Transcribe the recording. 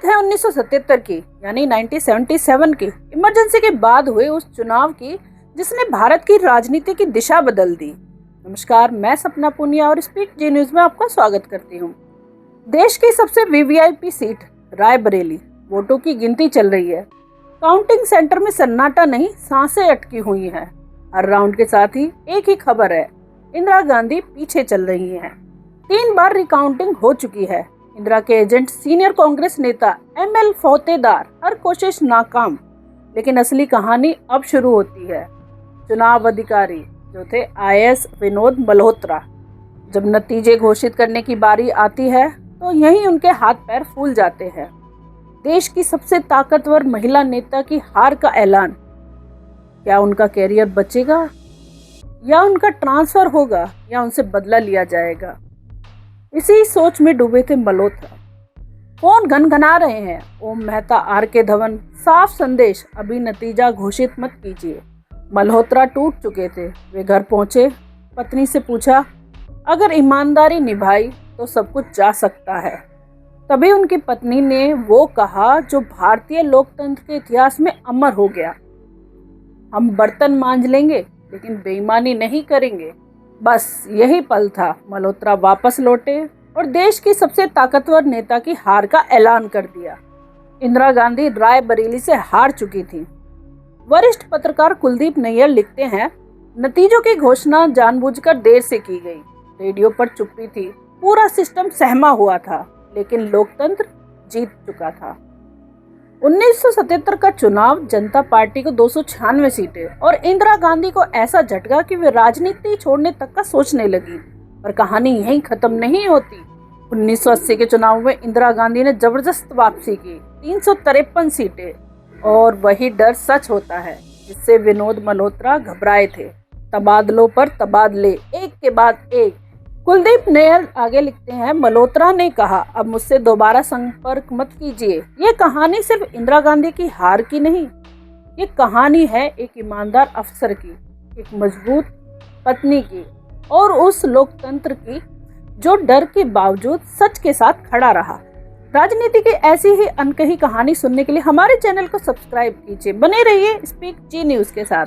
बात है 1977 की, यानी 1977 की इमरजेंसी के बाद हुए उस चुनाव की जिसने भारत की राजनीति की दिशा बदल दी। नमस्कार, मैं सपना पूनिया और स्पीक जी न्यूज में आपका स्वागत करती हूँ। देश की सबसे वीवीआईपी सीट रायबरेली, वोटों की गिनती चल रही है। काउंटिंग सेंटर में सन्नाटा नहीं, सांसें अटकी हुई हैं। हर राउंड के साथ ही एक ही खबर है, इंदिरा गांधी पीछे चल रही हैं। 3 बार रिकाउंटिंग हो चुकी है। इंदिरा के एजेंट सीनियर कांग्रेस नेता एमएल फौतेदार हर कोशिश नाकाम, लेकिन असली कहानी अब शुरू होती है। चुनाव अधिकारी जो थे आईएएस विनोद मल्होत्रा, जब नतीजे घोषित करने की बारी आती है तो यहीं उनके हाथ पैर फूल जाते हैं। देश की सबसे ताकतवर महिला नेता की हार का ऐलान। क्या उनका कैरियर बचेगा या उनका ट्रांसफर होगा या उनसे बदला लिया जाएगा? इसी सोच में डूबे थे मल्होत्रा। फोन घनघना रहे हैं। ओम मेहता, आर.के. धवन, साफ संदेश, अभी नतीजा घोषित मत कीजिए। मल्होत्रा टूट चुके थे। वे घर पहुंचे, पत्नी से पूछा, अगर ईमानदारी निभाई तो सब कुछ जा सकता है। तभी उनकी पत्नी ने वो कहा जो भारतीय लोकतंत्र के इतिहास में अमर हो गया, हम बर्तन मांज लेंगे लेकिन बेईमानी नहीं करेंगे। बस यही पल था। मल्होत्रा वापस लौटे और देश की सबसे ताकतवर नेता की हार का ऐलान कर दिया। इंदिरा गांधी रायबरेली से हार चुकी थी। वरिष्ठ पत्रकार कुलदीप नैयर लिखते हैं, नतीजों की घोषणा जानबूझकर देर से की गई। रेडियो पर चुप्पी थी, पूरा सिस्टम सहमा हुआ था, लेकिन लोकतंत्र जीत चुका था। 1977 का चुनाव, जनता पार्टी को 296 सीटें और इंदिरा गांधी को ऐसा झटका कि वे राजनीति छोड़ने तक का सोचने लगी। पर कहानी यहीं खत्म नहीं होती। 1980 के चुनाव में इंदिरा गांधी ने जबरदस्त वापसी की, 353 सीटें, और वही डर सच होता है जिससे विनोद मल्होत्रा घबराए थे। तबादलों पर तबादले, एक के बाद एक। कुलदीप नैयर आगे लिखते हैं, मल्होत्रा ने कहा, अब मुझसे दोबारा संपर्क मत कीजिए। ये कहानी सिर्फ इंदिरा गांधी की हार की नहीं, ये कहानी है एक ईमानदार अफसर की, एक मजबूत पत्नी की और उस लोकतंत्र की जो डर के बावजूद सच के साथ खड़ा रहा। राजनीति की ऐसी ही अनकही कहानी सुनने के लिए हमारे चैनल को सब्सक्राइब कीजिए। बने रहिए स्पीक जी न्यूज के साथ।